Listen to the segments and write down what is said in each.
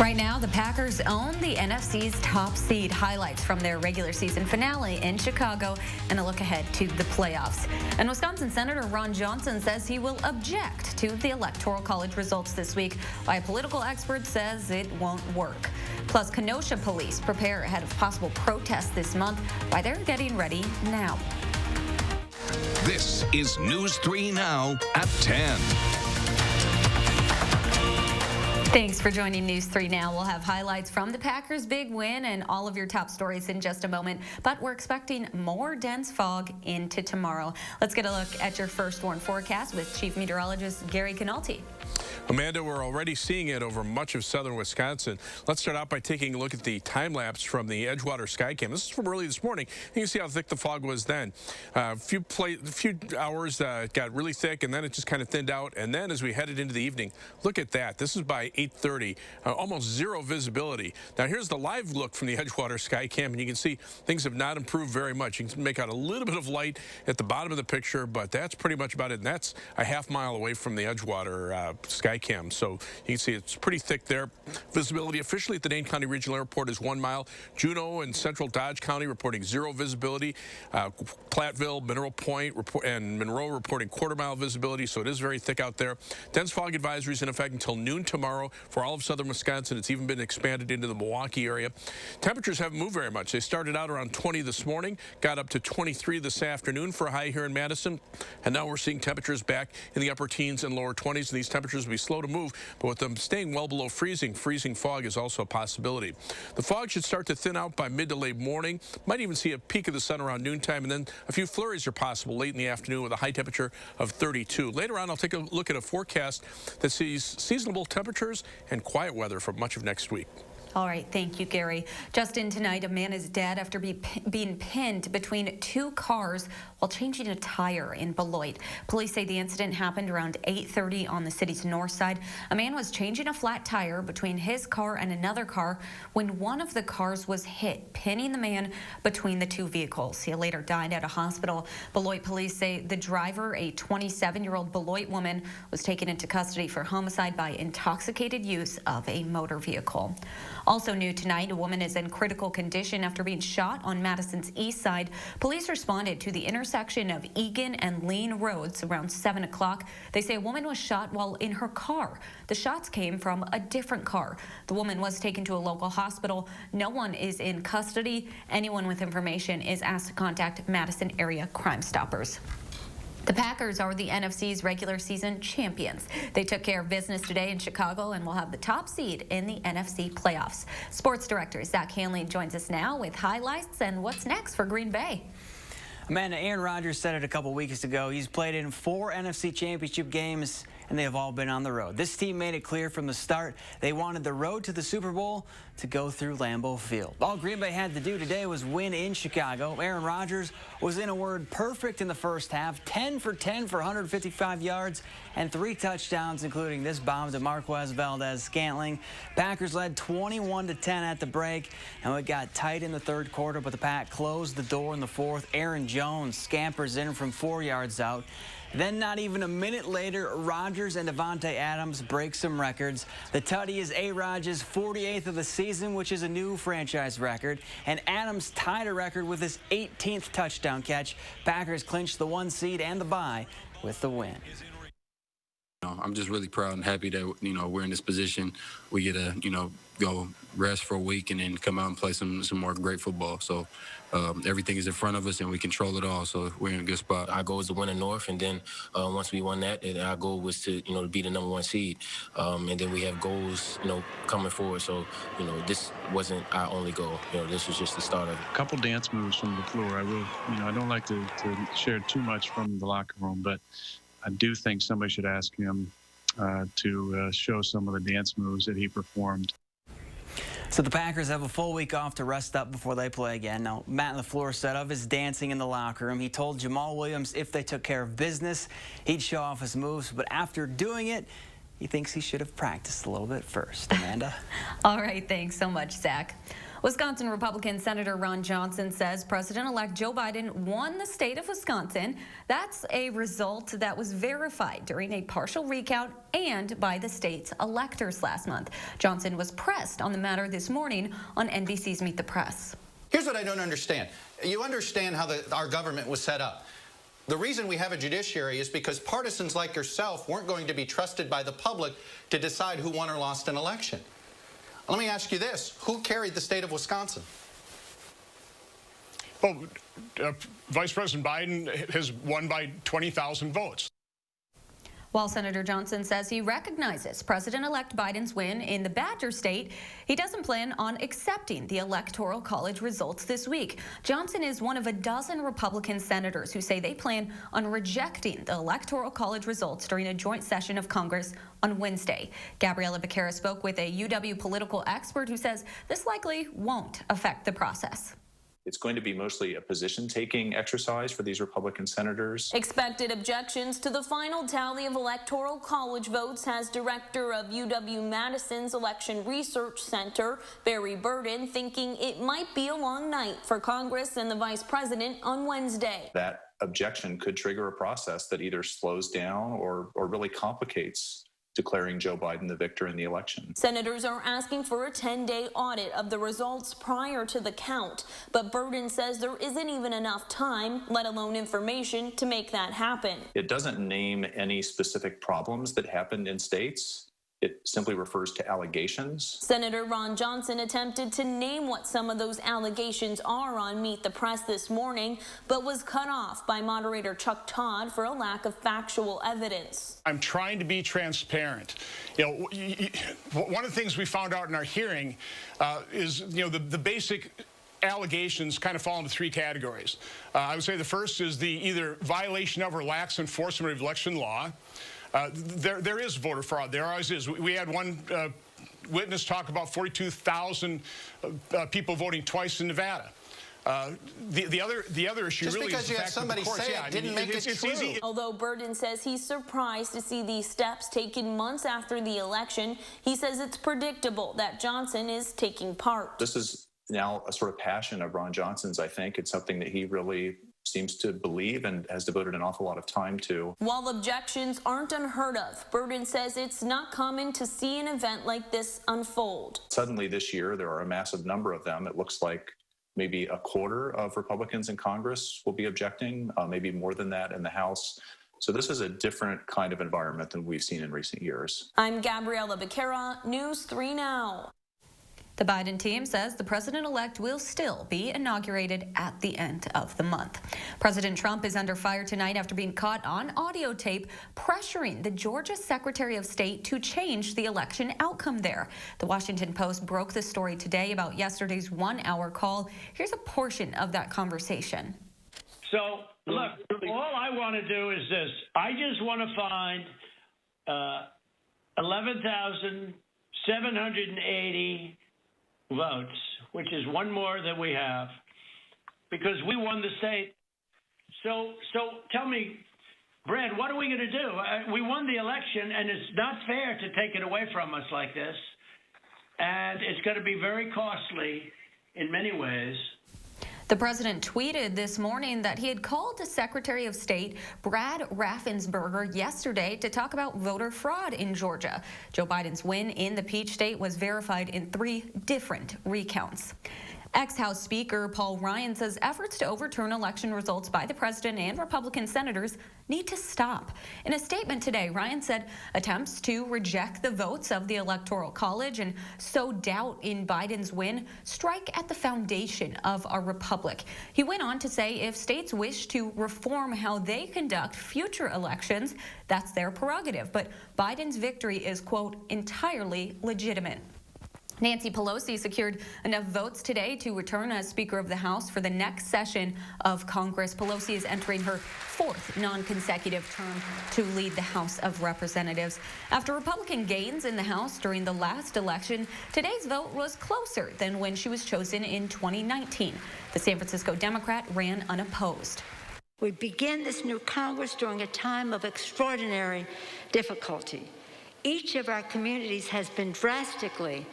Right now, the Packers own the NFC's top seed. Highlights from their regular season finale in Chicago and a look ahead to the playoffs. And Wisconsin Senator Ron Johnson says he will object to the Electoral College results this week, while a political expert says it won't work. Plus, Kenosha police prepare ahead of possible protests this month, why they're getting ready now. This is News 3 Now at 10. Thanks for joining News 3 Now. We'll have highlights from the Packers' big win and all of your top stories in just a moment, but we're expecting more dense fog into tomorrow. Let's get a look at your first warn forecast with Chief Meteorologist Gary Canalti. Amanda, we're already seeing it over much of southern Wisconsin. Let's start out by taking a look at the time lapse from the Edgewater Skycam. This is from early this morning. You can see how thick the fog was then. A few hours it got really thick, and then it just kind of thinned out. And then as we headed into the evening, look at that. This is by 8:30, almost zero visibility. Now here's the live look from the Edgewater Skycam, and you can see things have not improved very much. You can make out a little bit of light at the bottom of the picture, but that's pretty much about it. And that's a half-mile away from the Edgewater Skycam. So you can see it's pretty thick there. Visibility officially at the Dane County Regional Airport is 1 mile. Juneau and Central Dodge County reporting zero visibility. Platteville, Mineral Point, and Monroe reporting quarter-mile visibility, so it is very thick out there. Dense fog advisories in effect until noon tomorrow for all of southern Wisconsin. It's even been expanded into the Milwaukee area. Temperatures haven't moved very much. They started out around 20 this morning, got up to 23 this afternoon for a high here in Madison, and now we're seeing temperatures back in the upper teens and lower 20s, and these temperatures will be slow to move, but with them staying well below freezing fog is also a possibility. The fog should start to thin out by mid to late morning. Might even see a peak of the sun around noontime, and then a few flurries are possible late in the afternoon with a high temperature of 32. Later on, I'll take a look at a forecast that sees seasonable temperatures and quiet weather for much of next week. All right, thank you, Gary. Just in tonight, a man is dead after being pinned between two cars while changing a tire in Beloit. Police say the incident happened around 8:30 on the city's north side. A man was changing a flat tire between his car and another car when one of the cars was hit, pinning the man between the two vehicles. He later died at a hospital. Beloit police say the driver, a 27-year-old Beloit woman, was taken into custody for homicide by intoxicated use of a motor vehicle. Also new tonight, a woman is in critical condition after being shot on Madison's east side. Police responded to the intersection of Egan and Lean Roads around 7 o'clock. They say a woman was shot while in her car. The shots came from a different car. The woman was taken to a local hospital. No one is in custody. Anyone with information is asked to contact Madison area Crime Stoppers. The Packers are the NFC's regular season champions. They took care of business today in Chicago and will have the top seed in the NFC playoffs. Sports director Zach Hanley joins us now with highlights and what's next for Green Bay. Amanda, Aaron Rodgers said it a couple weeks ago. He's played in 4 NFC championship games, and they have all been on the road. This team made it clear from the start they wanted the road to the Super Bowl to go through Lambeau Field. All Green Bay had to do today was win in Chicago. Aaron Rodgers was, in a word, perfect in the first half. 10 for 10 for 155 yards and 3 touchdowns, including this bomb to Marquez Valdes-Scantling. Packers led 21-10 at the break, and it got tight in the third quarter, but the Pack closed the door in the fourth. Aaron Jones scampers in from 4 yards out. Then not even a minute later, Rodgers and Davante Adams break some records. The tutty is A-Rodgers' 48th of the season, which is a new franchise record. And Adams tied a record with his 18th touchdown catch. Packers clinched the 1 seed and the bye with the win. I'm just really proud and happy that, we're in this position. We get to, go rest for a week and then come out and play some more great football. So everything is in front of us and we control it all. So we're in a good spot. Our goal is to win the North, and then once we won that, our goal was to, to be the #1 seed. And then we have goals, coming forward. So, this wasn't our only goal. This was just the start of it. A couple dance moves from the floor. I don't like to share too much from the locker room, but I do think somebody should ask him to show some of the dance moves that he performed. So the Packers have a full week off to rest up before they play again. Now, Matt LaFleur said of his dancing in the locker room, he told Jamal Williams if they took care of business, he'd show off his moves. But after doing it, he thinks he should have practiced a little bit first. Amanda? All right, thanks so much, Zach. Wisconsin Republican Senator Ron Johnson says President-elect Joe Biden won the state of Wisconsin. That's a result that was verified during a partial recount and by the state's electors last month. Johnson was pressed on the matter this morning on NBC's Meet the Press. Here's what I don't understand. You understand how our government was set up. The reason we have a judiciary is because partisans like yourself weren't going to be trusted by the public to decide who won or lost an election. Let me ask you this. Who carried the state of Wisconsin? Well, Vice President Biden has won by 20,000 votes. While Senator Johnson says he recognizes President-elect Biden's win in the Badger State, he doesn't plan on accepting the Electoral College results this week. Johnson is one of a dozen Republican senators who say they plan on rejecting the Electoral College results during a joint session of Congress on Wednesday. Gabriela Becerra spoke with a UW political expert who says this likely won't affect the process. It's going to be mostly a position-taking exercise for these Republican senators. Expected objections to the final tally of Electoral College votes has Director of UW-Madison's Election Research Center, Barry Burden, thinking it might be a long night for Congress and the Vice President on Wednesday. That objection could trigger a process that either slows down or really complicates declaring Joe Biden the victor in the election. Senators are asking for a 10-day audit of the results prior to the count, but Burden says there isn't even enough time, let alone information, to make that happen. It doesn't name any specific problems that happened in states. It simply refers to allegations. Senator Ron Johnson attempted to name what some of those allegations are on Meet the Press this morning, but was cut off by moderator Chuck Todd for a lack of factual evidence. I'm trying to be transparent. You know, one of the things we found out in our hearing is, the basic allegations kind of fall into three categories. I would say the first is the either violation of or lax enforcement of election law. There is voter fraud. There always is. We had one witness talk about 42,000 people voting twice in Nevada. The other issue just really because is you the have fact somebody that the courts, say it didn't make it true. Easy. Although Burden says he's surprised to see these steps taken months after the election, he says it's predictable that Johnson is taking part. This is now a sort of passion of Ron Johnson's, I think. It's something that he really seems to believe and has devoted an awful lot of time to. While objections aren't unheard of, Burden says it's not common to see an event like this unfold. Suddenly this year, there are a massive number of them. It looks like maybe a quarter of Republicans in Congress will be objecting, maybe more than that in the House. So this is a different kind of environment than we've seen in recent years. I'm Gabriela Becerra, News 3 Now. The Biden team says the president-elect will still be inaugurated at the end of the month. President Trump is under fire tonight after being caught on audio tape pressuring the Georgia Secretary of State to change the election outcome there. The Washington Post broke the story today about yesterday's one-hour call. Here's a portion of that conversation. So, look, all I want to do is this. I just want to find 11,780 votes, which is one more than we have, because we won the state. So tell me, Brad, what are we going to do? We won the election, and it's not fair to take it away from us like this, and it's going to be very costly in many ways. The president tweeted this morning that he had called the Secretary of State, Brad Raffensperger, yesterday to talk about voter fraud in Georgia. Joe Biden's win in the Peach State was verified in 3 different recounts. Ex-House Speaker Paul Ryan says efforts to overturn election results by the president and Republican senators need to stop. In a statement today, Ryan said attempts to reject the votes of the Electoral College and sow doubt in Biden's win strike at the foundation of our republic. He went on to say if states wish to reform how they conduct future elections, that's their prerogative. But Biden's victory is, quote, entirely legitimate. Nancy Pelosi secured enough votes today to return as Speaker of the House for the next session of Congress. Pelosi is entering her 4th non-consecutive term to lead the House of Representatives. After Republican gains in the House during the last election, today's vote was closer than when she was chosen in 2019. The San Francisco Democrat ran unopposed. We begin this new Congress during a time of extraordinary difficulty. Each of our communities has been drastically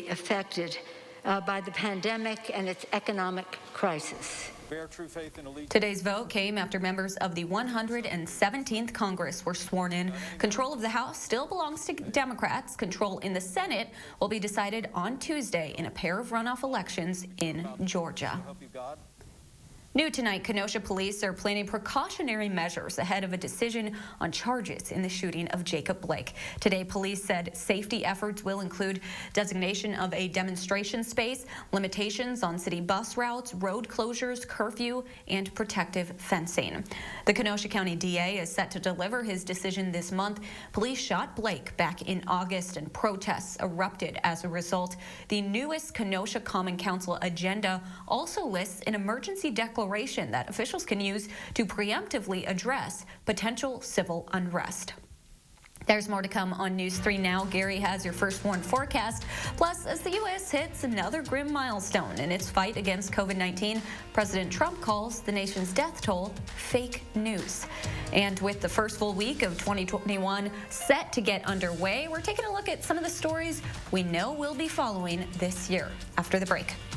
affected by the pandemic and its economic crisis. Today's vote came after members of the 117th Congress were sworn in. Control of the House still belongs to Democrats. Control in the Senate will be decided on Tuesday in a pair of runoff elections in Georgia. New tonight, Kenosha police are planning precautionary measures ahead of a decision on charges in the shooting of Jacob Blake. Today, police said safety efforts will include designation of a demonstration space, limitations on city bus routes, road closures, curfew, and protective fencing. The Kenosha County DA is set to deliver his decision this month. Police shot Blake back in August and protests erupted as a result. The newest Kenosha Common Council agenda also lists an emergency declaration that officials can use to preemptively address potential civil unrest. There's more to come on News 3 Now. Gary has your first warn forecast. Plus, as the U.S. hits another grim milestone in its fight against COVID-19, President Trump calls the nation's death toll fake news. And with the first full week of 2021 set to get underway, we're taking a look at some of the stories we know we'll be following this year. After the break.